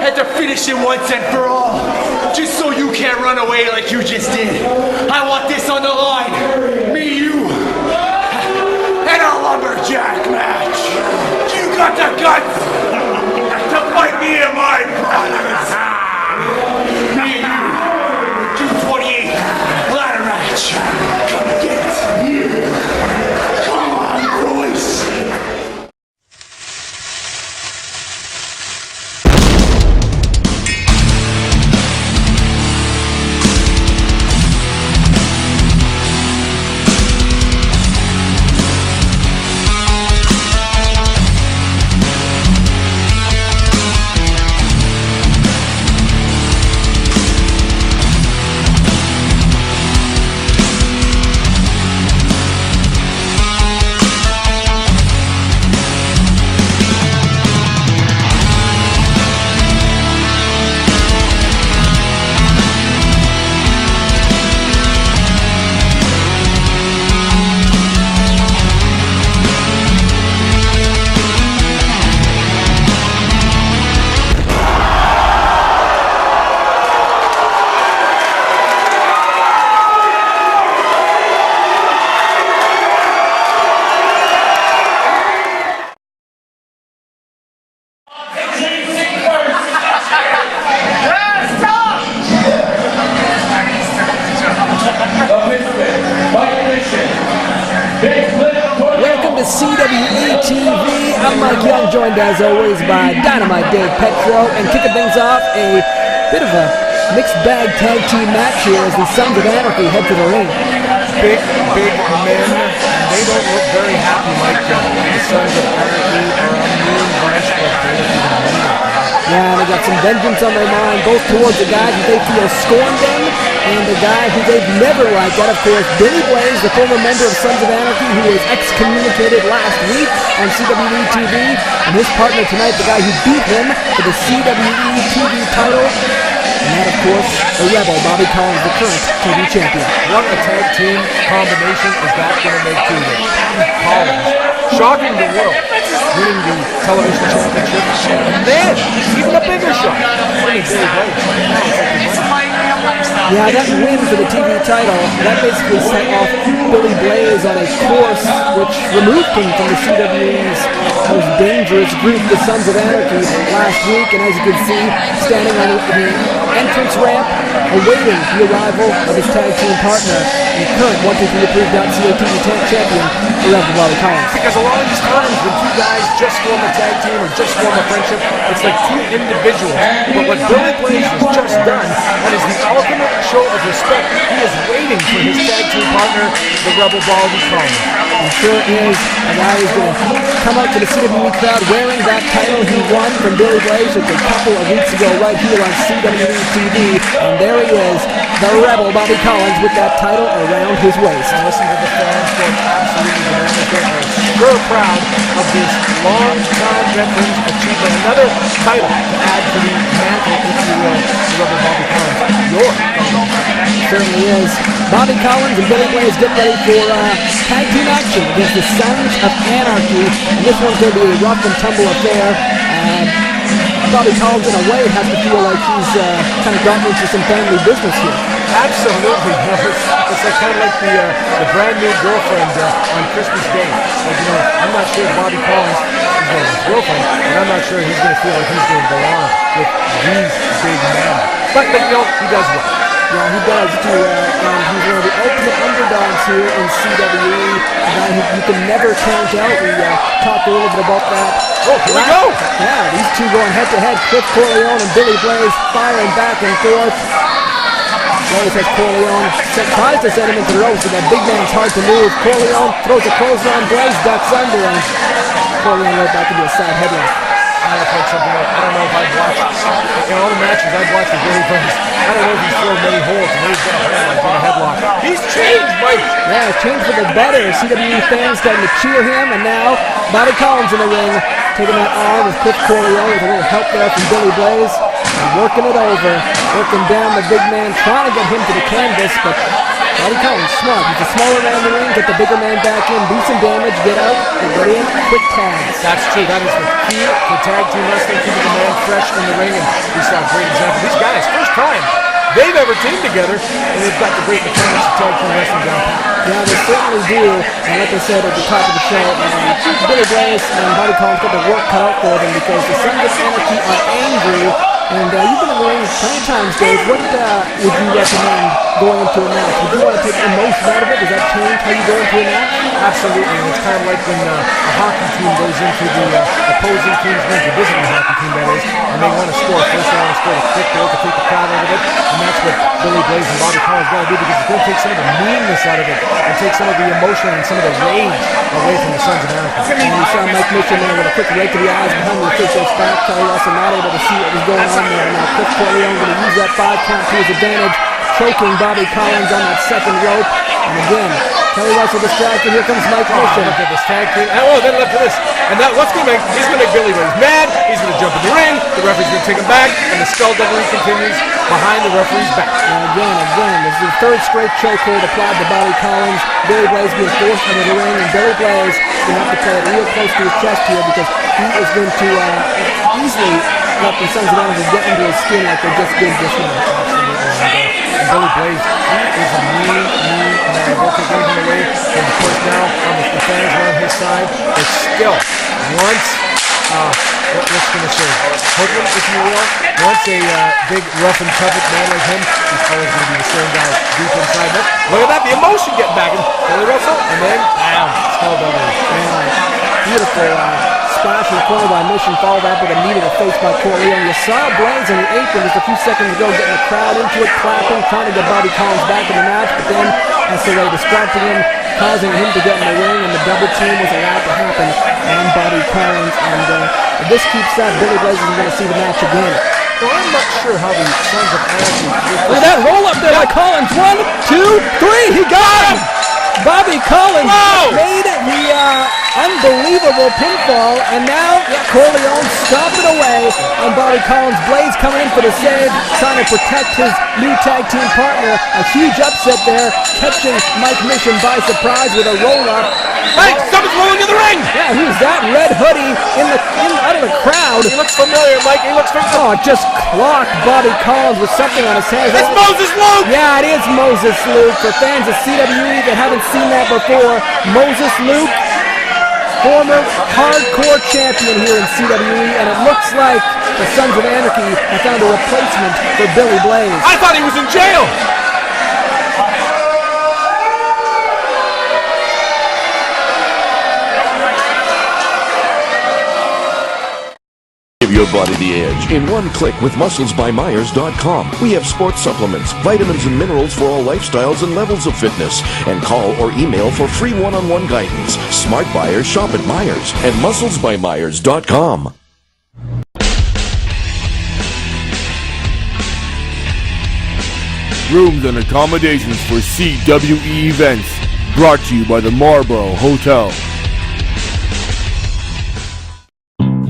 had to finish it once and for all. Just so you can't run away like you just did. I want this on the line. Me, you, and a lumberjack match. You got the guts to fight me and my brothers. Me and you, 228 ladder match. Come get it. Come on, Royce. CWE TV, I'm Mike Young, joined as always by Dynamite Dave Petro, and kicking things off, a bit of a mixed bag tag team match here as the Sons of Anarchy head to the ring. Big men, they don't look very happy, Mike. The Sons of Anarchy are a mean bunch, but they're even meaner. Yeah, they got some vengeance on their mind, both towards the guy who they feel scorned them, and the guy who they've never liked. That, of course, Billy Blaze, the former member of Sons of Anarchy, who was excommunicated last week on CWE TV, and his partner tonight, the guy who beat him for the CWE TV title, and that, of course, the Rebel, Bobby Collins, the current TV champion. What a tag team combination is that going to make to you? Collins, shocking the world, winning the television championship, and then, even a bigger shock, winning Billy Blaze. Yeah, that win for the TV title, that basically set off Billy Blaze on a course which removed him from the CWE's most dangerous group, the Sons of Anarchy, last week. And as you can see, standing on the entrance ramp, awaiting the arrival of his tag team partner, the current 1-2-3 approved CWE tag champion, the Rebel Bobby Collins. Because a lot of these times when two guys just form a tag team or just form a friendship, it's like two individuals. But what Billy Blaze has just done, that is the ultimate show of respect. He is waiting for his tag team partner, the Rebel Bobby Collins. He sure is. A guy who's going to come out to the CWE crowd wearing that title he won from Billy Blaze just a couple of weeks ago right here on CWE TV. And there he is, the Rebel Bobby Collins with that title around his waist. And listen to the fans going absolutely bananas. They are sure proud of this long-time veteran achieving another title to add to the mantle, if you will, the Rebel Bobby Collins. Certainly is. Bobby Collins and Billy Blaze get ready for tag team action against the Sons of Anarchy. And this one's going to be a rough and tumble affair. Bobby Collins, in a way, has to feel like he's kind of gotten into some family business here. Absolutely. It's like kind of like the brand new girlfriend on Christmas Day. Like, you know, I'm not sure Bobby Collins is going to his girlfriend, and I'm not sure he's going to feel like he's going to belong with these big men. But you know, he does well. Yeah, he does too, and he's one of the ultimate underdogs here in CWE, a guy who you can never count out. We talked a little bit about that. Oh, here we go! Yeah, these two going head-to-head, Cliff Corleone and Billy Blaze firing back and forth. Blaze has Corleone, tries to send him into the ropes, but that big man's hard to move. Corleone throws a clothesline, Blaze ducks under him. Corleone right back into a side headlock. I don't know if I've watched, in all the matches I've watched with Billy Blaze, I don't know if he's thrown many holes and he's got a headlock. He's changed, Mike! Yeah, changed for the better. CWE fans starting to cheer him, and now Bobby Collins in the ring, taking that arm with Cliff Corleone with a little help there from Billy Blaze. and working it over, working down the big man, trying to get him to the canvas, but Bobby Collins, smart. He's a smaller man in the ring, get the bigger man back in, do some damage, get out, and get in, quick tags. That's true. That is the key to tag team wrestling, keeping the man fresh in the ring, and we saw a great example. These guys, first time they've ever teamed together, and they've got the great mechanics of tag team wrestling down pat. Yeah, they certainly do. And like I said at the top of the show, Billy Blaze and Bobby Collins got the work cut out for them because the Sons of Anarchy are angry. And you've been in the ring plenty of times, Dave. What would you recommend going into a match? Would you want to take emotion out of it? Does that change how you go into a match? Absolutely. And it's kind of like when a hockey team goes into the opposing team's ring, the visiting hockey team that is, and they want to score. First they want to score a quick goal to take the crowd out of it. And that's what Billy Blaze and Bobby Collins got to do because it's going to take some of the meanness out of it and take some of the emotion and some of the rage away from the Sons of Anarchy. And you saw Mike Mission there with a quick rake of the eyes behind the official's back. Kelly also not able to see what was going on there. Now Cliff Corleone going to use that 5 count to his advantage, choking Bobby Collins on that second rope. And again, Kelly Russell distracted. Here comes Mike Mission. Look at this tag team. Oh, then look at this. And that what's going to make? He's going to make Billy Blaze mad. He's going to jump in the ring. The referee's going to take him back, and the skullduggery continues behind the referee's back. And again, this is the third straight chokehold applied to Bobby Collins. Billy Blaze being forced into the ring, and Billy Blaze is going to have to play it real close to his chest here because he is going to easily let the Sons of Anarchy get into his skin like they just did this night. Absolutely. And Billy Blaze, he is a mean man. They'll take anything away from the course now. The fans are on his side. But still, once, what's going to say? Hoodlum, if you will. Once a big, rough and tough man like him, he's always going to be the same guy deep inside. But look at that, the emotion getting back in Billy Russell, and then, bam, skullduggery. Beautiful splash in the corner by Mission, followed up with a knee to the face by Corleone. You saw Blaze on the apron just a few seconds ago getting the crowd into it, clapping, trying to get Bobby Collins back in the match, but then as they were distracting him, causing him to get in the ring, and the double team was allowed to happen on Bobby Collins. And if this keeps up, Billy Blaze is going to see the match again. So I'm not sure how the Sons of Anarchy... Look at that roll up there by Collins. 1, 2, 3. He got him. Bobby Collins made the unbelievable pinfall, and now Corleone stopping away on Bobby Collins. Blaze coming in for the save, trying to protect his new tag team partner. A huge upset there, catching Mike Mission by surprise with a roll-up. Hey, someone's rolling in the ring! Yeah, who's that red hoodie out of the crowd? He looks familiar, Mike. He looks familiar. Oh, just clocked Bobby Collins with something on his hands. It's Moses Luke! Yeah, it is Moses Luke. For fans of CWE that haven't seen that before, Moses Luke, former hardcore champion here in CWE, and it looks like the Sons of Anarchy have found a replacement for Billy Blaze. I thought he was in jail! Give your body the edge in one click with musclesbymyers.com. We have sports supplements, vitamins and minerals for all lifestyles and levels of fitness. And call or email for free one-on-one guidance. Smart buyers shop at Myers and musclesbymyers.com. Rooms and accommodations for CWE events. Brought to you by the Marlborough Hotel.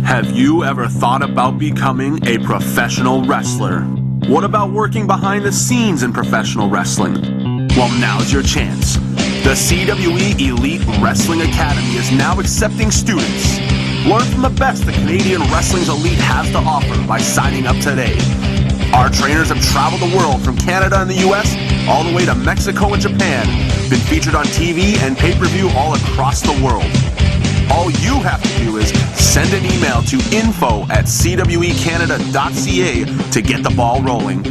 Have you ever thought about becoming a professional wrestler? What about working behind the scenes in professional wrestling? Well, now's your chance. The CWE Elite Wrestling Academy is now accepting students. Learn from the best the Canadian Wrestling's Elite has to offer by signing up today. Our trainers have traveled the world from Canada and the US all the way to Mexico and Japan, been featured on TV and pay-per-view all across the world. All you have to do is send an email to info@cwecanada.ca to get the ball rolling.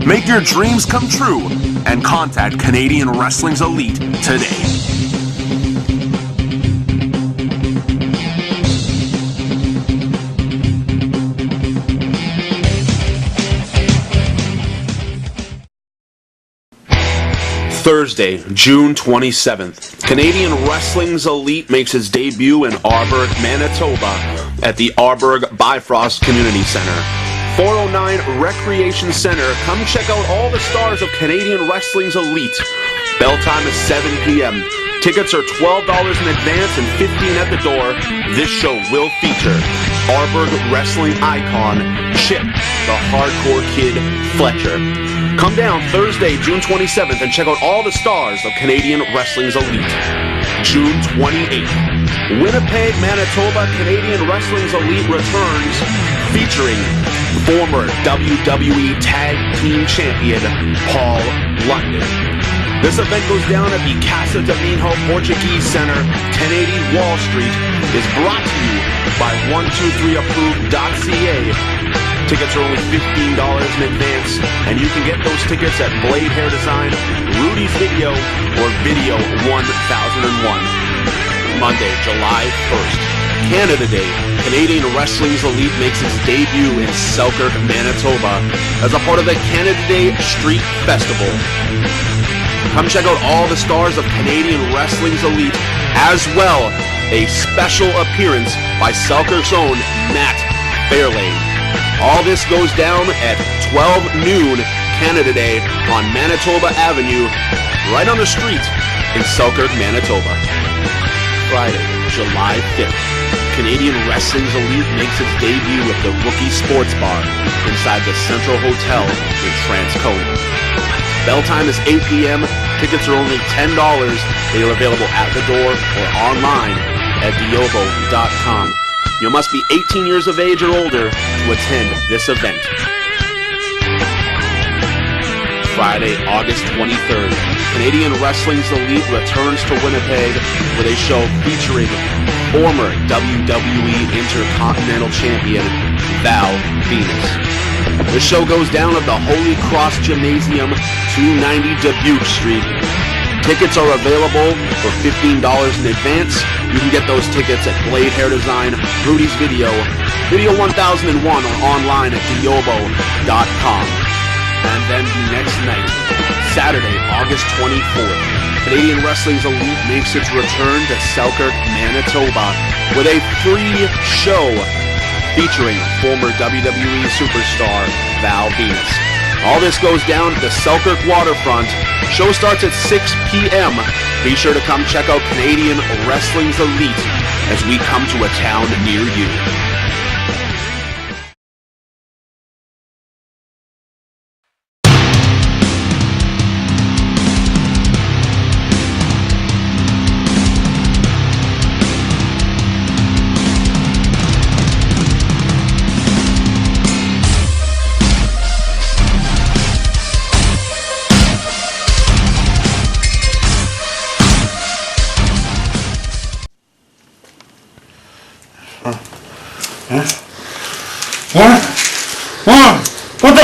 Make your dreams come true and contact Canadian Wrestling's Elite today. Thursday, June 27th, Canadian Wrestling's Elite makes its debut in Arborg, Manitoba at the Arborg Bifrost Community Center. 409 Recreation Center. Come check out all the stars of Canadian Wrestling's Elite. Bell time is 7 p.m. Tickets are $12 in advance and $15 at the door. This show will feature Harburg wrestling icon, Chip, the Hardcore Kid Fletcher. Come down Thursday, June 27th, and check out all the stars of Canadian Wrestling's Elite. June 28th, Winnipeg, Manitoba, Canadian Wrestling's Elite returns, featuring former WWE Tag Team Champion, Paul London. This event goes down at the Casa de Minho Portuguese Center, 1080 Wall Street, is brought to you by 123approved.ca. Tickets are only $15 in advance, and you can get those tickets at Blade Hair Design, Rudy's Video, or Video 1001. Monday, July 1st, Canada Day. Canadian Wrestling's Elite makes its debut in Selkirk, Manitoba, as a part of the Canada Day Street Festival. Come check out all the stars of Canadian Wrestling's Elite, as well a special appearance by Selkirk's own Matt Fairlane. All this goes down at 12 noon Canada Day on Manitoba Avenue, right on the street in Selkirk, Manitoba. Friday, July 5th, Canadian Wrestling's Elite makes its debut at the Rookie Sports Bar inside the Central Hotel in Transcona. Bell time is 8 p.m. Tickets are only $10. They are available at the door or online at diobo.com. You must be 18 years of age or older to attend this event. Friday, August 23rd, Canadian Wrestling's Elite returns to Winnipeg with a show featuring former WWE Intercontinental Champion Val Venus. The show goes down at the Holy Cross Gymnasium, 290 Dubuque Street. Tickets are available for $15 in advance. You can get those tickets at Blade Hair Design, Rudy's Video, Video 1001, or online at diobo.com. And then the next night, Saturday, August 24th, Canadian Wrestling's Elite makes its return to Selkirk, Manitoba with a free show featuring former WWE superstar Val Venus. All this goes down at the Selkirk waterfront. Show starts at 6 p.m. Be sure to come check out Canadian Wrestling's Elite as we come to a town near you. What the?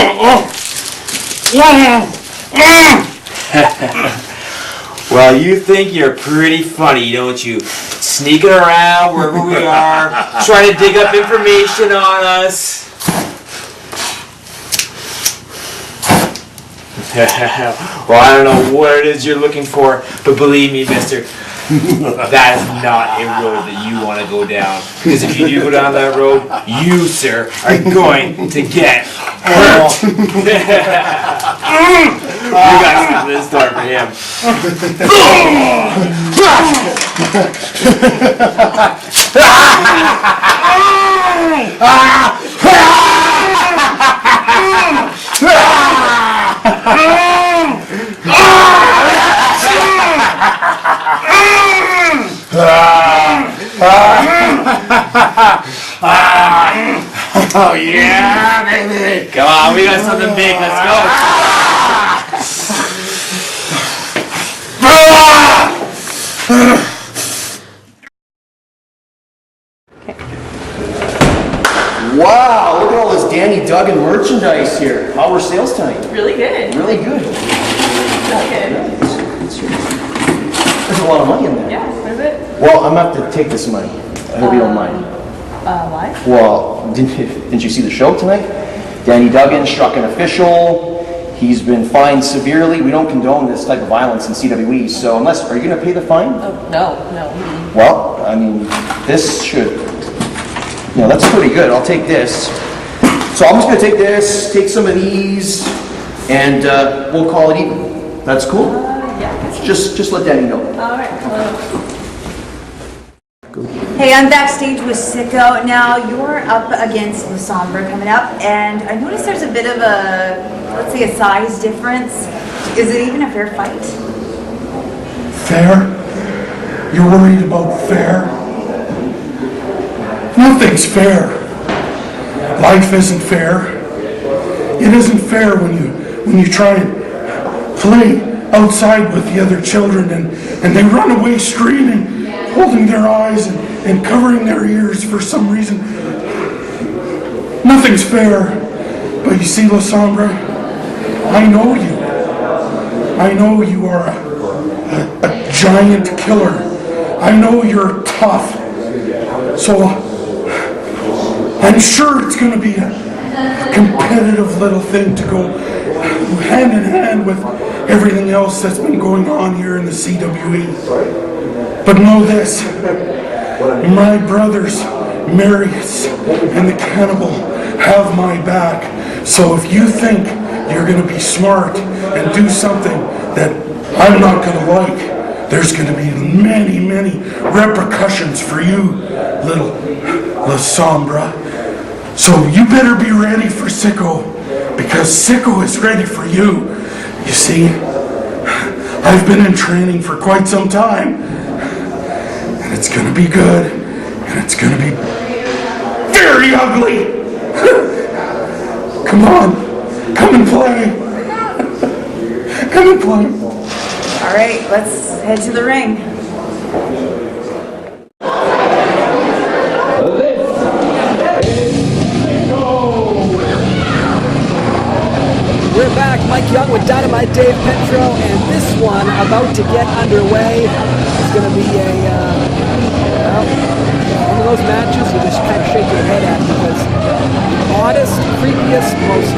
Well, you think you're pretty funny, don't you? Sneaking around wherever we are, trying to dig up information on us. Well, I don't know what it is you're looking for, but believe me, mister, that is not a road that you want to go down. Because if you do go down that road, you, sir, are going to get hurt. You got something in store for him. Oh yeah, baby! Come on, we got something big. Let's go. Wow, look at all this Danny Duggan merchandise here. How were sales tonight? Really good. Really good. Okay. There's a lot of money in there. Yeah, what is it? Well, I'm going to have to take this money. I hope you don't mind. Why? Well, didn't you see the show tonight? Danny Duggan struck an official. He's been fined severely. We don't condone this type of violence in CWE, so are you going to pay the fine? Oh, no. Well, I mean, this should, that's pretty good. I'll take this. So I'm just going to take this, take some of these, and we'll call it even. That's cool? Yeah. Just let Danny know. All right. Hey, I'm backstage with Syko. Now, you're up against the Sombra coming up, and I noticed there's a bit of a, let's say, a size difference. Is it even a fair fight? Fair? You're worried about fair? Nothing's fair. Life isn't fair. It isn't fair when you try and play outside with the other children and they run away screaming, holding their eyes and covering their ears for some reason. Nothing's fair. But you see, La Sombra, I know you. I know you are a giant killer. I know you're tough. So I'm sure it's going to be a competitive little thing to go hand in hand with everything else that's been going on here in the CWE. But know this, my brothers, Marius and the Cannibal, have my back. So if you think you're going to be smart and do something that I'm not going to like, there's going to be many, many repercussions for you, little La Sombra. So you better be ready for Syko, because Syko is ready for you. You see, I've been in training for quite some time, and it's going to be good, and it's going to be very ugly. Come on, come and play. Come and play. All right, let's head to the ring. We're back, Mike Young with Dynamite Dave Petro, and this one about to get underway is going to be one of those matches you just kind of shake your head at, because the oddest, creepiest, most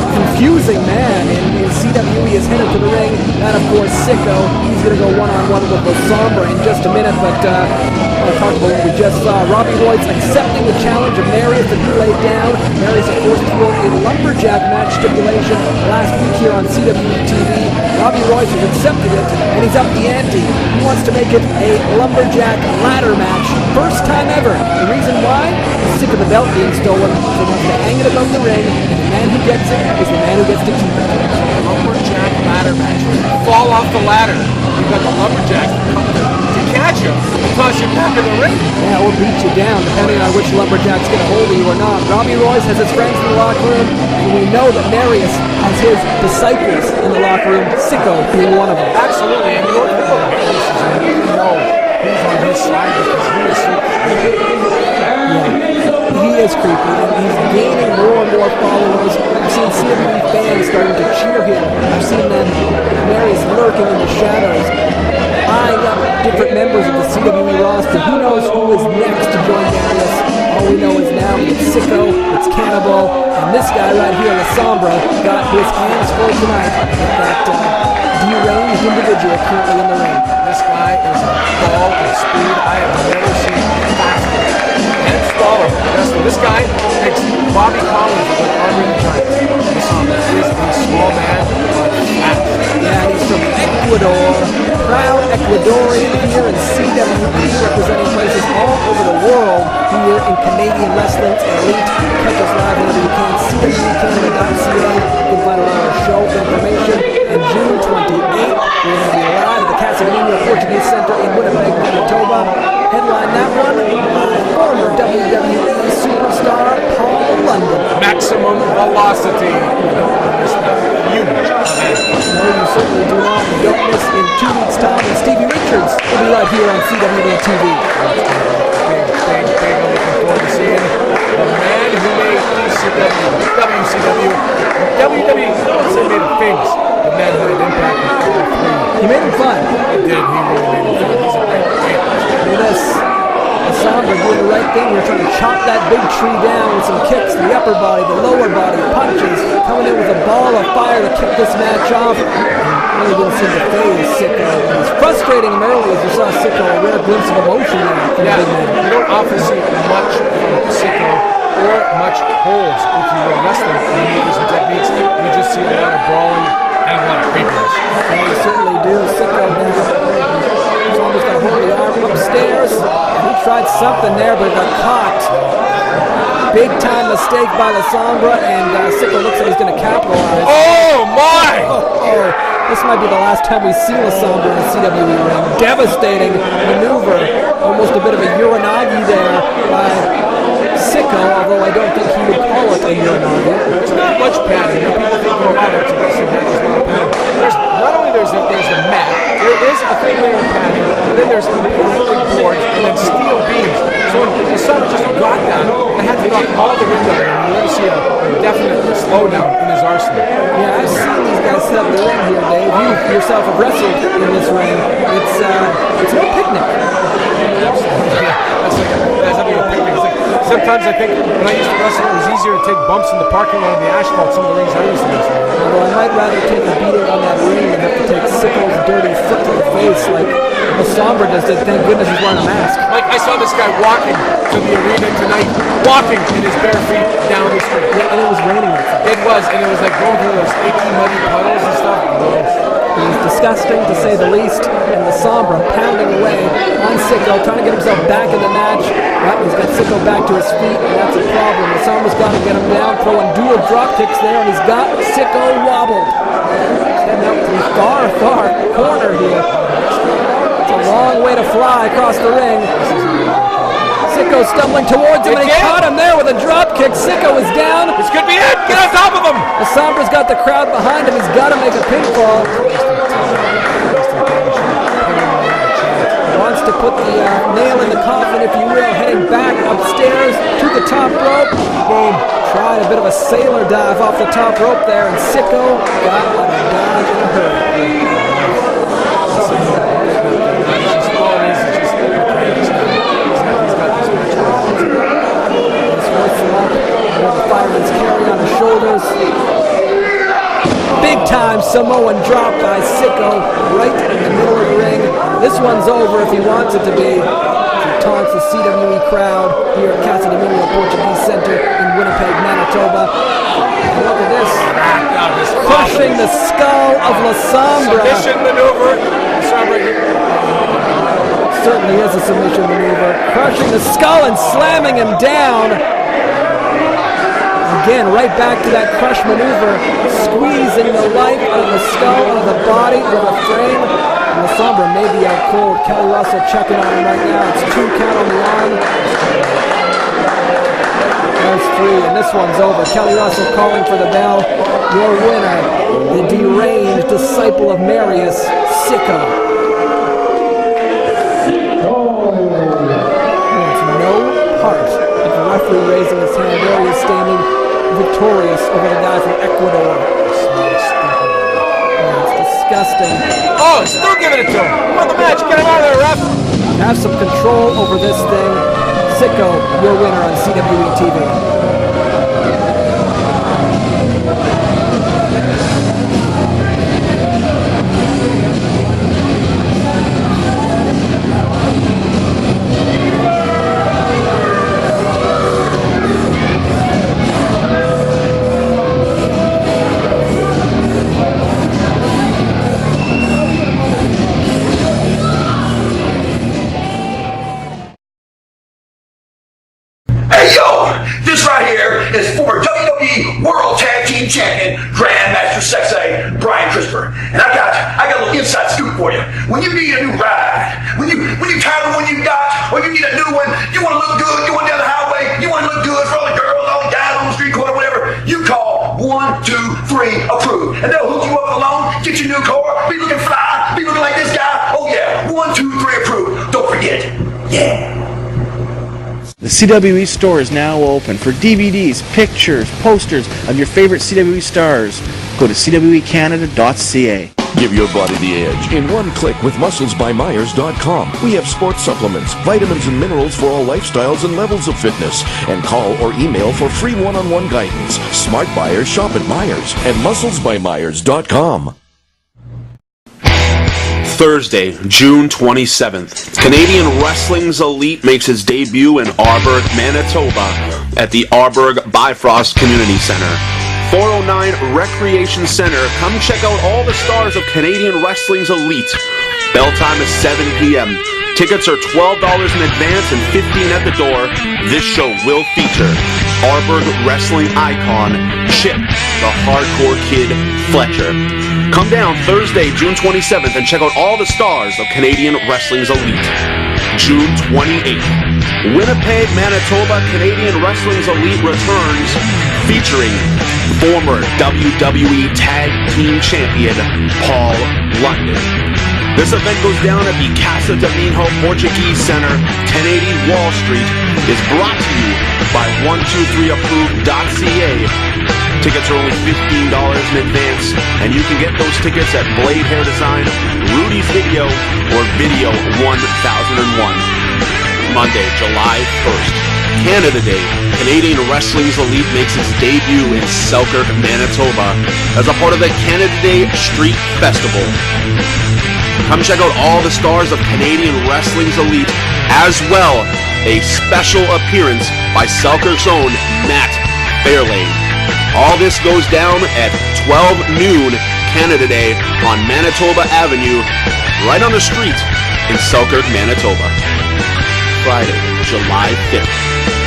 confusing man in CWE is headed to the ring. And of course, Syko. He's going to go one-on-one with the Sombra in just a minute, but I want to talk about what we just saw. Robbie Royce accepting the challenge of Marius that he laid down. Marius, of course, threw a lumberjack match stipulation last week here on CWE TV. Robbie Royce has accepted it, and he's up the ante. He wants to make it a lumberjack ladder match. First time ever. The reason why? He's sick of the belt being stolen, so he wants to hang it above the ring, and the man who gets it is the man who gets to keep it. Lumberjack ladder match. Fall off the ladder. You've got the lumberjacks to catch you, plus you're back in the ring. Yeah, or beat you down, depending on which lumberjacks get a hold of you or not. Robbie Royce has his friends in the locker room, and we know that Marius has his disciples in the locker room, Syko being one of them. Absolutely, and you know what Marius is on? You know who's on his side because he is so creepy. He is creepy, and he's gaining more and more followers. I've seen CWE fans starting to cheer him. I've seen them, Marius lurking in the shadows, eyeing up different members of the CWE roster. Who knows who is next to join Marius? All we know is now it's Syko, it's Cannibal, and this guy right here, La Sombra, got his hands full tonight with that deranged individual currently in the ring. This guy is a ball of speed I have never seen faster. And smaller. This guy makes Bobby Collins look already giant. This is a small man, but fast. Yeah, he's from Ecuador. Proud Ecuadorian here in CWE, representing places all over the world here in Canadian wrestling elite. Catch us live whenever you can. CWEcanada.ca. You can find a lot of show information. And June 28th, we're going to be live at the Casamigos Portuguese Center in Winnipeg, Manitoba. Headline that one, former WWE superstar Paul London. Maximum velocity. You don't miss that huge event. No, you certainly do not. You don't miss in 2 weeks' time. And Stevie Richards will be right here on CWE TV. Big. I'm looking forward to seeing the man who made ECW, WCW, WWE. I don't say made it famous. The man who made Impact with all three. He made him fun. He did. He really made him fun. He's a great man. Look at this. Sombra doing the right thing. We're trying to chop that big tree down with some kicks, the upper body, the lower body, punches, coming in with a ball of fire to kick this match off. Really didn't seem to phase Syko. It was frustrating him early as you saw Syko, a rare glimpse of emotion there from the big man. You don't often see much from Syko or much holds if you were wrestling maneuvers and techniques. You just see a lot of brawling and a lot of creepiness. Yeah, you certainly do. Syko now. Sombra's got a hold of the arm upstairs. And he tried something there, but got caught. Big time mistake by the Sombra, and Syko looks like he's going to capitalize. Oh, my! This might be the last time we see the Sombra in a CWE ring. Devastating maneuver. Almost a bit of a Uranagi there by Syko, although I don't think he would call it a Uranagi. There's not much padding. People think, oh, wow, that's a wrestling match. There's not padding. Not only there's the mat, there is a thin layer of padding, and then there's plastic boards and then steel beams. So when the Sun just got that, they had to knock all the ring down, and you really see a definite slowdown in his arsenal. Yeah, I've seen these guys set up the ring here, Dave. You yourself have wrestled in this ring. It's no picnic. That's having a picnic. Sometimes I think when I used to wrestle, it was easier to take bumps in the parking lot of the asphalt. Some of the rings I used to wrestle. Although I might rather take a beating on that ring than have to take Syko's dirty foot to the face like the Sombra does. Thank goodness he's wearing a mask. Like, I saw this guy walking to the arena tonight, walking in his bare feet down the street. Yeah, and it was raining outside. It was, and it was like going through those icky, muddy puddles and stuff. It was disgusting, to say the least, and the Sombra pounding away on Syko, trying to get himself back in the match. Well, he's got Syko back to his feet, and that's a problem. The Sombra's got to get him down, throwing dual drop kicks there, and he's got Syko wobbled. He's heading out to the far corner here. It's a long way to fly across the ring. Syko stumbling towards him, and he caught him there with a drop kick. Syko is down. This could be it. Get on top of him. The Sombra's got the crowd behind him. He's got to make a pinfall. Wants to put the nail in the coffin, if you will, heading back upstairs to the top rope. Boom. Tried a bit of a sailor dive off the top rope there, and Syko got a dive in a hurry. The fireman's carry on his shoulders. Big time Samoan drop by Syko right in the middle of the ring. This one's over if he wants it to be. He taunts the CWE crowd here at Casa de Mineo Portuguese Center in Winnipeg, Manitoba. And look at this. Crushing the skull of La Sombra. Submission maneuver. Certainly is a submission maneuver. Crushing the skull and slamming him down. Again, right back to that crush maneuver, squeezing the life out of the skull, out of the body, with a frame. And the Sombra may be out cold. Kelly Russell checking on him right now. It's 2 count on the arm. There's 3, and this one's over. Kelly Russell calling for the bell. Your winner, the deranged disciple of Marius, Syko. There's no part of the referee raising his hand. There he is standing victorious over the guy from Ecuador. It's disgusting. Oh, still giving it to him. Won the match. Get him out of there, ref. Have some control over this thing. Syko, your winner on CWE TV. Champion, Grandmaster Sexay, Brian Crisper. And I got a little inside scoop for you. When you need a new ride, when you tired of one you got, or you need a new one, you want to look good, you want down the highway, you want to look good for all the girls, all the guys on the street corner, whatever, you call 123 approved. And they'll hook you up with a loan, get your new car, be looking fly, be looking like this guy. Oh yeah, 123 approved. Don't forget. Yeah. The CWE store is now open for DVDs, pictures, posters of your favorite CWE stars. Go to CWEcanada.ca. Give your body the edge in one click with musclesbymyers.com. We have sports supplements, vitamins and minerals for all lifestyles and levels of fitness. And call or email for free one-on-one guidance. Smart buyers shop at Myers and musclesbymyers.com. Thursday, June 27th, Canadian Wrestling's Elite makes its debut in Arborg, Manitoba at the Arborg Bifrost Community Center. 409 Recreation Center. Come check out all the stars of Canadian Wrestling's Elite. Bell time is 7 p.m. Tickets are $12 in advance and $15 at the door. This show will feature Harburg wrestling icon Chip, the Hardcore Kid Fletcher. Come down Thursday, June 27th and check out all the stars of Canadian Wrestling's Elite. June 28th, Winnipeg, Manitoba, Canadian Wrestling's Elite returns, featuring former WWE Tag Team Champion Paul London. This event goes down at the Casa de Minho Portuguese Center, 1080 Wall Street, is brought to you by 123approved.ca. Tickets are only $15 in advance, and you can get those tickets at Blade Hair Design, Rudy's Video, or Video 1001. Monday, July 1st, Canada Day. Canadian Wrestling's Elite makes its debut in Selkirk, Manitoba, as a part of the Canada Day Street Festival. Come check out all the stars of Canadian Wrestling's Elite, as well a special appearance by Selkirk's own Matt Fairlane. All this goes down at 12 noon Canada Day on Manitoba Avenue, right on the street in Selkirk, Manitoba. Friday, July 5th,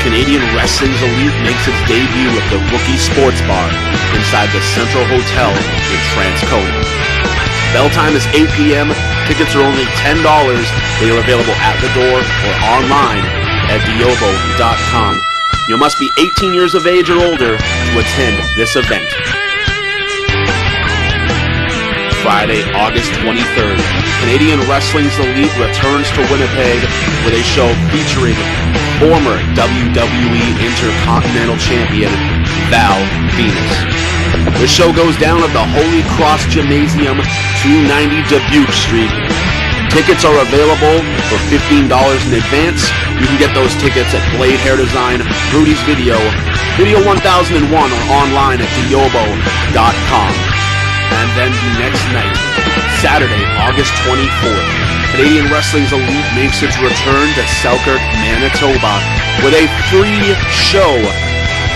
Canadian Wrestling's Elite makes its debut at the Rookie Sports Bar inside the Central Hotel in Transcona. Bell time is 8 p.m. Tickets are only $10. They are available at the door or online at diobo.com. You must be 18 years of age or older to attend this event. Friday, August 23rd, Canadian Wrestling's Elite returns to Winnipeg with a show featuring former WWE Intercontinental Champion Val Venus. The show goes down at the Holy Cross Gymnasium, 290 Dubuque Street. Tickets are available for $15 in advance. You can get those tickets at Blade Hair Design, Rudy's Video, Video 1001, or online at diobo.com. And then the next night, Saturday, August 24th, Canadian Wrestling's Elite makes its return to Selkirk, Manitoba with a free show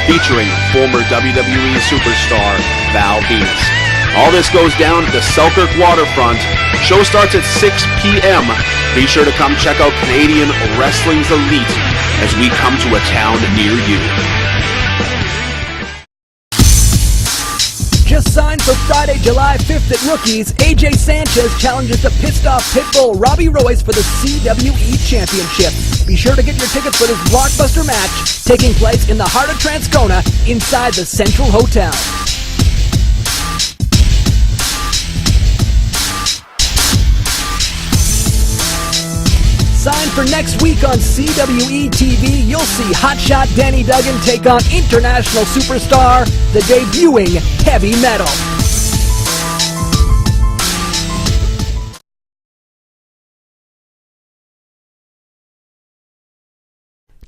featuring former WWE superstar Val Venus. All this goes down at the Selkirk waterfront. Show starts at 6 p.m. Be sure to come check out Canadian Wrestling's Elite as we come to a town near you. Just signed for Friday, July 5th at Rookies, AJ Sanchez challenges the pissed-off Pitbull Robbie Royce for the CWE Championship. Be sure to get your tickets for this blockbuster match taking place in the heart of Transcona inside the Central Hotel. Signed for next week on CWE TV, you'll see hotshot Danny Duggan take on international superstar, the debuting Heavy Metal.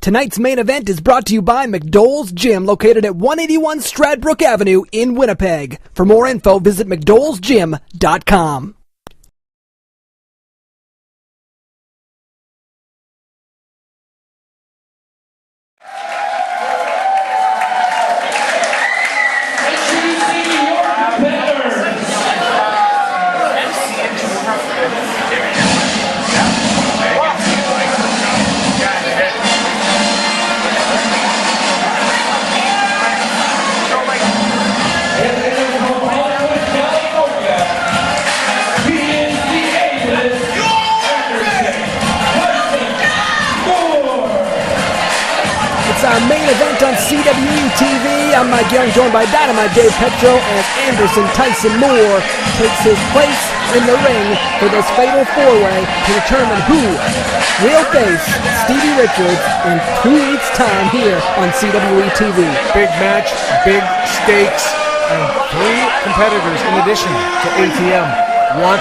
Tonight's main event is brought to you by McDowell's Gym, located at 181 Stradbrook Avenue in Winnipeg. For more info, visit mcdowellsgym.com. Our main event on CWE TV. I'm Mike Young, joined by Dynamite Dave Petro, as Anderson Tyson Moore takes his place in the ring for this fatal four-way to determine who will face Stevie Richards in 2 weeks' time here on CWE TV. Big match, big stakes, and 3 competitors in addition to ATM want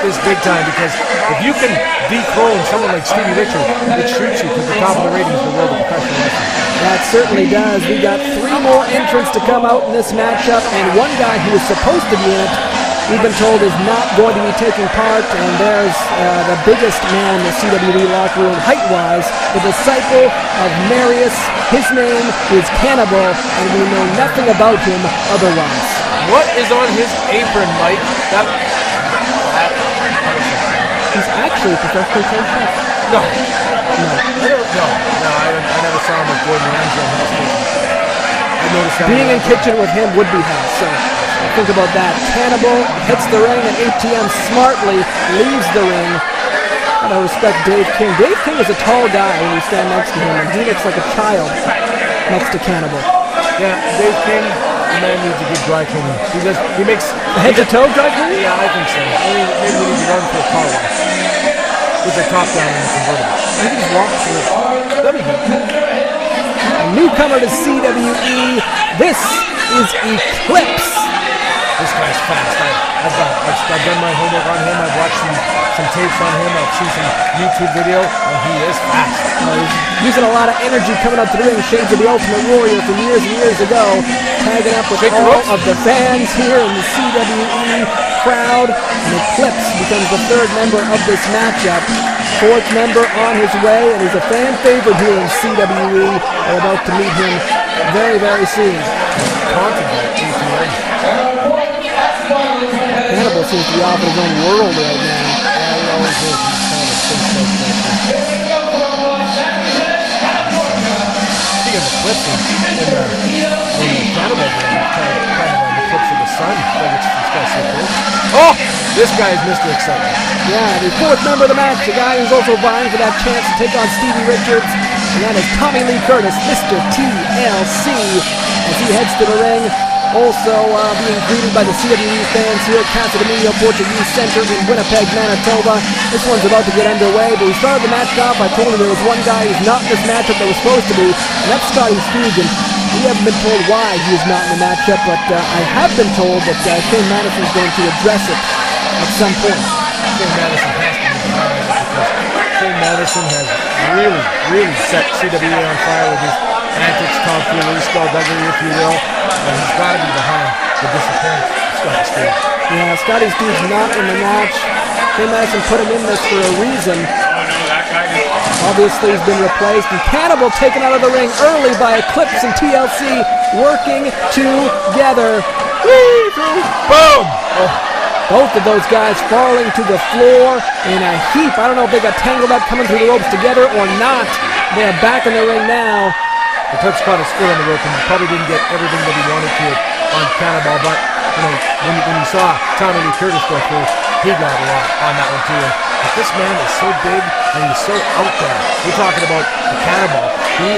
this big time, because if you can dethrone someone like Stevie Richards, it shoots you to the top of the ratings in the world of professional wrestling. That certainly does. We got 3 more entrants to come out in this matchup, and one guy who is supposed to be in it we've been told is not going to be taking part, and there's the biggest man in the CWE locker room, height-wise, the disciple of Marius. His name is Cannibal, and we know nothing about him otherwise. What is on his apron, Mike? He's actually a professional trained chef. No. I never saw him with Gordon Ramsay on House Station. I noticed that. Being in kitchen with him would be hell, so think about that. Cannibal hits the ring, and ATM smartly leaves the ring. Gotta respect Dave King. Dave King is a tall guy when you stand next to him, and he looks like a child next to Cannibal. Yeah, Dave King, the man needs a good dry cleaning. He makes head to toe dry cleaning? Yeah, I think so. Maybe we need to run for a car wash with the top down and the convertible. I think he's walked through. That'd be good. A newcomer to CWE. This is Eclipse. This guy's fast. I've done my homework on him. I've watched some tapes on him. I've seen some YouTube video, and he is fast. He's using a lot of energy coming up to the ring. Shades of the Ultimate Warrior from years and years ago. Tagging up with all of the fans here in the CWE crowd. And Eclipse becomes the third member of this matchup. Fourth member on his way, and he's a fan favorite here in CWE. We're about to meet him very, very soon. Cannibal seems to be off in his own world right now. Yeah, he always is. Speaking of Eclipse, in the Cannibal game, kind of an eclipse of the sun, which this guy's so cool. Oh! This guy is Mr. Excitement. Yeah, the fourth member of the match, the guy who's also vying for that chance to take on Stevie Richards, and that is Tommy Lee Curtis, Mr. TLC, as he heads to the ring. Also being greeted by the CWE fans here at Casa Domingo Portuguese Center in Winnipeg, Manitoba. This one's about to get underway, but we started the match off. I told him there was one guy who's not in this matchup that was supposed to be, and that's Scotty Stoogen. We haven't been told why he is not in the matchup, but I have been told that Shane Madison is going to address it at some point. Shane Madison has to be behind it because Shane Madison has really set CWE on fire with his antics, tomfoolery, skullduggery, if you will, and he's got to be behind the disappearance of Scotty Stooge. Yeah, Scotty Stooge's not in the match. Shane Madison put him in this for a reason. Obviously, he's been replaced, and Cannibal taken out of the ring early by Eclipse and TLC working together. Boom! Oh. Both of those guys falling to the floor in a heap. I don't know if they got tangled up coming through the ropes together or not. They are back in the ring now. Eclipse caught his foot on the rope and probably didn't get everything that he wanted to on Cannibal, but when you saw Tommy Lee Curtis go through, he got a lot on that one too. But this man is so big and he's so out there. We're talking about the Cannibal. You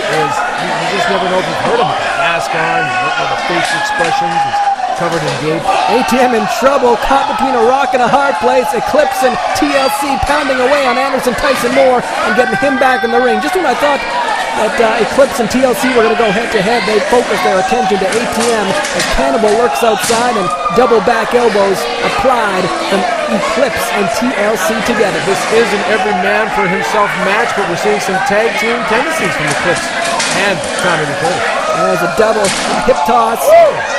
just never know if you've heard him with the mask on, with the facial expressions. He's covered in gape. ATM in trouble, caught between a rock and a hard place. Eclipse and TLC pounding away on Anderson Tyson Moore and getting him back in the ring. Just when I thought that Eclipse and TLC were going to go head-to-head, they focused their attention to ATM as Cannibal works outside and double back elbows applied from Eclipse and TLC together. This is an every man for himself match, but we're seeing some tag team tendencies from Eclipse and Tommy Lee Curtis. There's a double hip toss,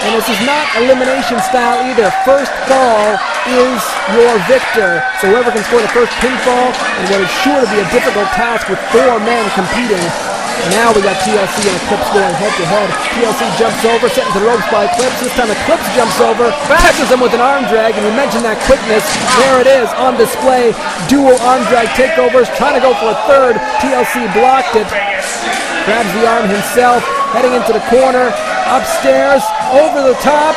and this is not elimination style either. First fall is your victor. So whoever can score the first pinfall, and what is sure to be a difficult task with 4 men competing. And now we got TLC and Eclipse going head-to-head. TLC jumps over, set into the ropes by Eclipse. This time Eclipse jumps over, catches him with an arm drag, and we mentioned that quickness. There it is on display. Dual arm drag takeovers, trying to go for a third. TLC blocked it. Grabs the arm himself, heading into the corner, upstairs, over the top,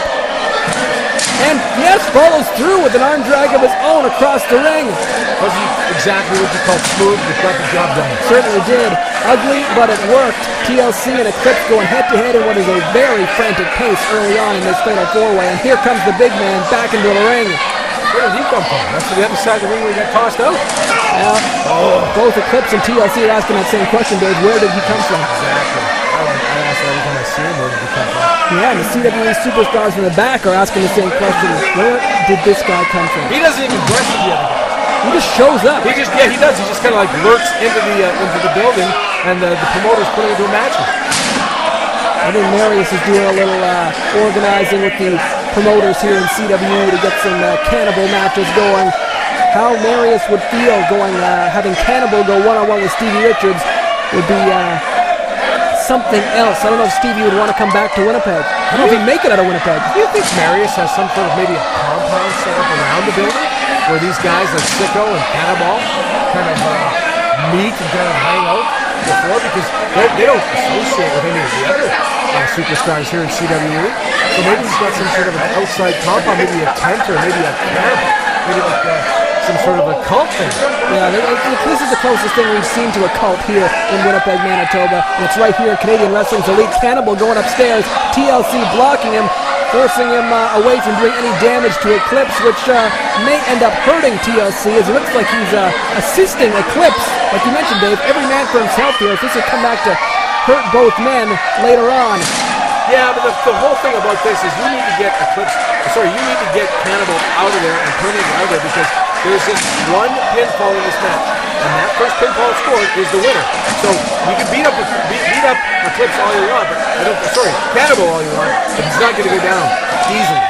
and yes, follows through with an arm drag of his own across the ring. Wasn't exactly what you call smooth, but got the job done. Certainly did. Ugly, but it worked. TLC and Eclipse going head-to-head in what is a very frantic pace early on in this fatal 4-way, and here comes the big man back into the ring. Where did he come from? That's the other side of the ring where he got tossed out? Both Eclipse and TLC are asking that same question, Dave. Where did he come from? Exactly. I ask every time I see him, where did he come from? Yeah, and the CWE superstars in the back are asking the same question. Where did this guy come from? He doesn't even dress with the other guys. He just shows up. He does. He just kind of like lurks into the building, and the promoters put him into a match. I think Marius is doing a little organizing with the promoters here in CWE to get some Cannibal matches going. How Marius would feel having Cannibal go one-on-one with Stevie Richards would be something else. I don't know if Stevie would want to come back to Winnipeg. I don't know if he'd make it out of Winnipeg. Do you think Marius has some sort of maybe a compound set up around the building where these guys like Syko and Cannibal kind of meet and kind of hang out before? Because they don't associate with any of the other superstars here in CWE. So maybe he's got some sort of an outside compound, maybe a tent or maybe a camp, maybe like some sort of a cult thing. Yeah, this is the closest thing we've seen to a cult here in Winnipeg, Manitoba. And it's right here in Canadian Wrestling's Elite. Cannibal going upstairs, TLC blocking him, forcing him away from doing any damage to Eclipse, which may end up hurting TLC, as it looks like he's assisting Eclipse. Like you mentioned, Dave, every man for himself here. If this would come back to hurt both men later on. Yeah, but the whole thing about this is you need to get you need to get Cannibal out of there and permanently out of there, because there's just one pinfall in this match, and that first pinfall scored is the winner. So you can beat up Eclipse all you want, Cannibal all you want, but he's not going to go down easily.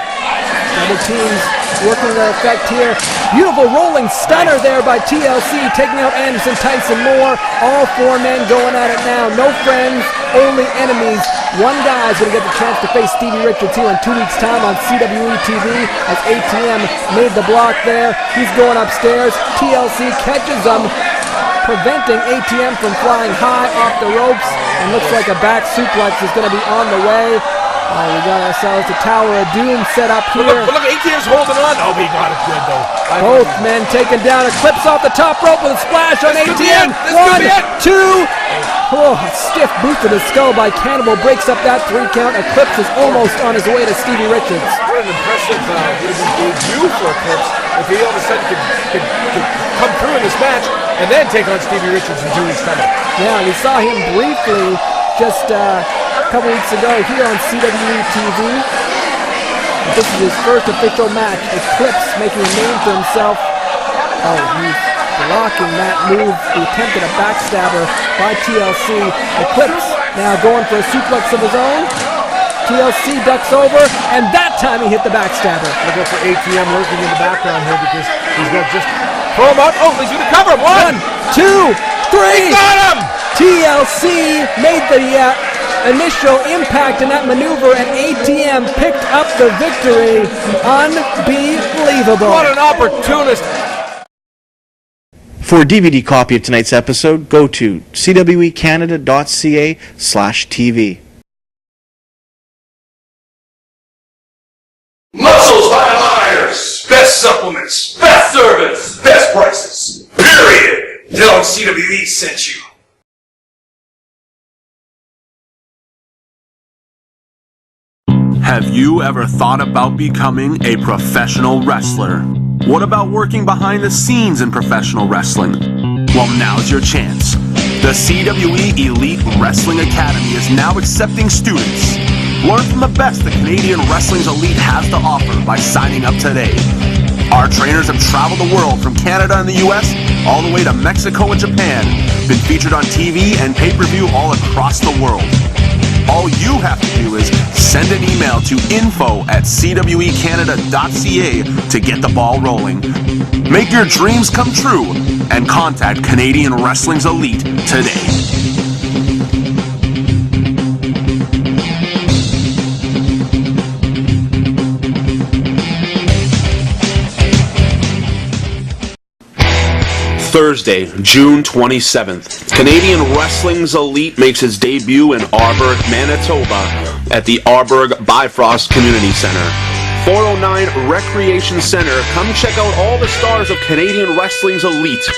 Double teams working their effect here. Beautiful rolling stunner there by TLC, taking out Anderson Tyson Moore. All four men going at it now. No friends, only enemies. One guy's going to get the chance to face Stevie Richards here in 2 weeks' time on CWE TV as ATM made the block there. He's going upstairs. TLC catches him, preventing ATM from flying high off the ropes. And looks like a back suplex is going to be on the way. We got ourselves the Tower of Doom set up here. But look, ATM's holding on. Oh, he got it good, though. Both men taking down Eclipse off the top rope with a splash on ATM. 1, 2. Oh, a stiff boot to the skull by Cannibal breaks up that 3 count. Eclipse is almost on his way to Stevie Richards. What an impressive debut for Eclipse if he all of a sudden could come through in this match and then take on Stevie Richards in 2 weeks' time. Yeah, we saw him briefly just a couple weeks ago here on CWE TV. This is his first official match. Eclipse making a name for himself. Oh, he's blocking that move, the attempt at a backstabber by TLC. Eclipse now going for a suplex of his own. TLC ducks over, and that time he hit the backstabber. Look out for ATM lurking in the background here, because he's got just throw him out. Oh, he's going to cover him. 1, 2, 3. He got him! TLC made the initial impact in that maneuver, and ATM picked up the victory. Unbelievable. What an opportunist. For a DVD copy of tonight's episode, go to cwecanada.ca/TV. Muscles by Myers. Best supplements, best service, best prices. Period. Tell them CWE sent you. Have you ever thought about becoming a professional wrestler? What about working behind the scenes in professional wrestling? Well, now's your chance. The CWE Elite Wrestling Academy is now accepting students. Learn from the best that Canadian Wrestling's Elite has to offer by signing up today. Our trainers have traveled the world from Canada and the US all the way to Mexico and Japan, been featured on TV and pay-per-view all across the world. All you have to do is send an email to info@cwecanada.ca to get the ball rolling. Make your dreams come true and contact Canadian Wrestling's Elite today. Thursday, June 27th, Canadian Wrestling's Elite makes its debut in Arborg, Manitoba at the Arborg Bifrost Community Center. 409 Recreation Center. Come check out all the stars of Canadian Wrestling's Elite.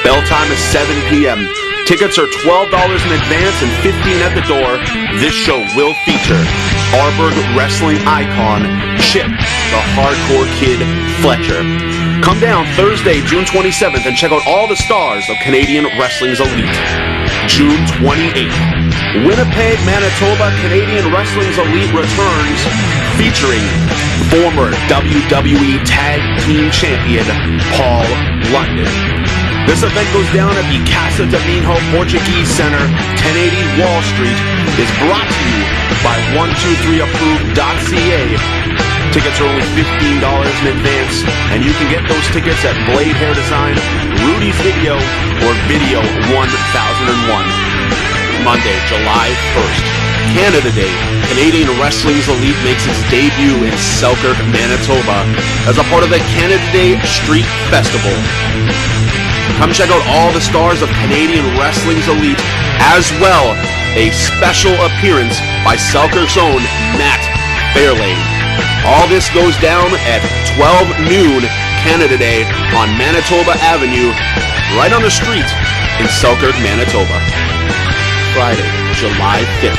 Bell time is 7 p.m. Tickets are $12 in advance and $15 at the door. This show will feature Arborg wrestling icon Chip, the Hardcore Kid Fletcher. Come down Thursday, June 27th and check out all the stars of Canadian Wrestling's Elite. June 28th, Winnipeg, Manitoba, Canadian Wrestling's Elite returns, featuring former WWE Tag Team Champion Paul London. This event goes down at the Casa de Minho Portuguese Center, 1080 Wall Street, is brought to you by 123approved.ca Tickets are only $15 in advance, and you can get those tickets at Blade Hair Design, Rudy's Video, or Video 1001. Monday, July 1st, Canada Day. Canadian Wrestling's Elite makes its debut in Selkirk, Manitoba as a part of the Canada Day Street Festival. Come check out all the stars of Canadian Wrestling's Elite, as well a special appearance by Selkirk's own Matt Fairlane. All this goes down at 12 noon Canada Day on Manitoba Avenue, right on the street in Selkirk, Manitoba. Friday, July 5th,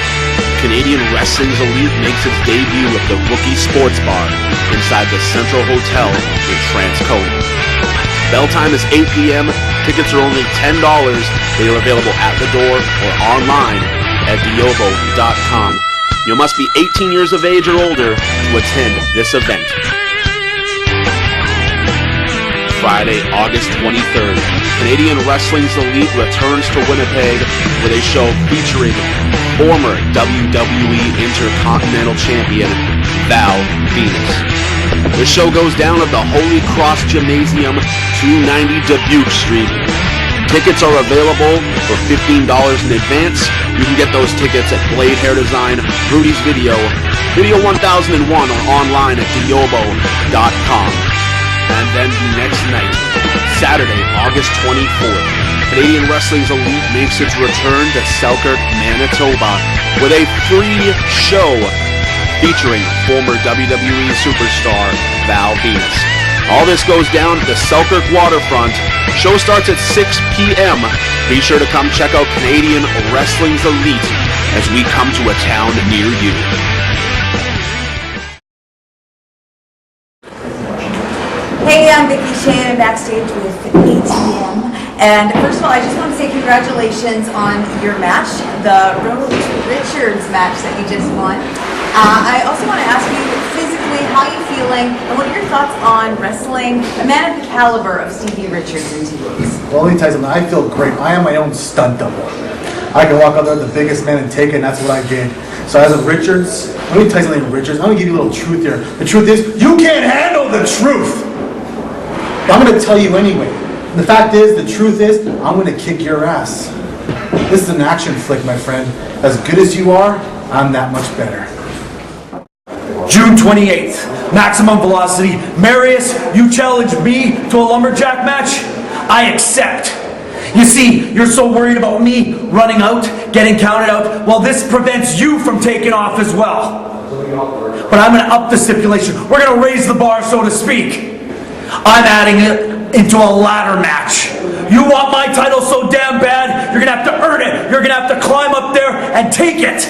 Canadian Wrestling's Elite makes its debut at the Rookie Sports Bar inside the Central Hotel in Transcona. Bell time is 8 p.m. Tickets are only $10. They are available at the door or online at diobo.com. You must be 18 years of age or older to attend this event. Friday, August 23rd, Canadian Wrestling's Elite returns to Winnipeg with a show featuring former WWE Intercontinental Champion Val Venus. The show goes down at the Holy Cross Gymnasium, 290 Dubuque Street. Tickets are available for $15 in advance. You can get those tickets at Blade Hair Design, Rudy's Video, Video 1001, or online at diobo.com. And then the next night, Saturday, August 24th, Canadian Wrestling's Elite makes its return to Selkirk, Manitoba with a free show featuring former WWE superstar Val Venus. All this goes down at the Selkirk waterfront. Show starts at 6 p.m. Be sure to come check out Canadian Wrestling's Elite as we come to a town near you. Hey, I'm Vicki Shane. I'm backstage with ATM. And first of all, I just want to say congratulations on your match, the Richards match that you just won. I also want to ask you physically, how are you feeling, and what are your thoughts on wrestling a man of the caliber of Stevie Richards in 2 weeks? Well, let me tell you something. I feel great. I am my own stunt double. I can walk out there, the biggest man, and take it, and that's what I did. So as a Richards, let me tell you something, Richards. I'm going to give you a little truth here. The truth is, you can't handle the truth. But I'm going to tell you anyway. The fact is, the truth is, I'm going to kick your ass. This is an action flick, my friend. As good as you are, I'm that much better. June 28th, Maximum Velocity. Marius, you challenge me to a lumberjack match? I accept. You see, you're so worried about me running out, getting counted out. Well, this prevents you from taking off as well. But I'm going to up the stipulation. We're going to raise the bar, so to speak. I'm adding it into a ladder match. You want my title so damn bad, you're going to have to earn it. You're going to have to climb up there and take it.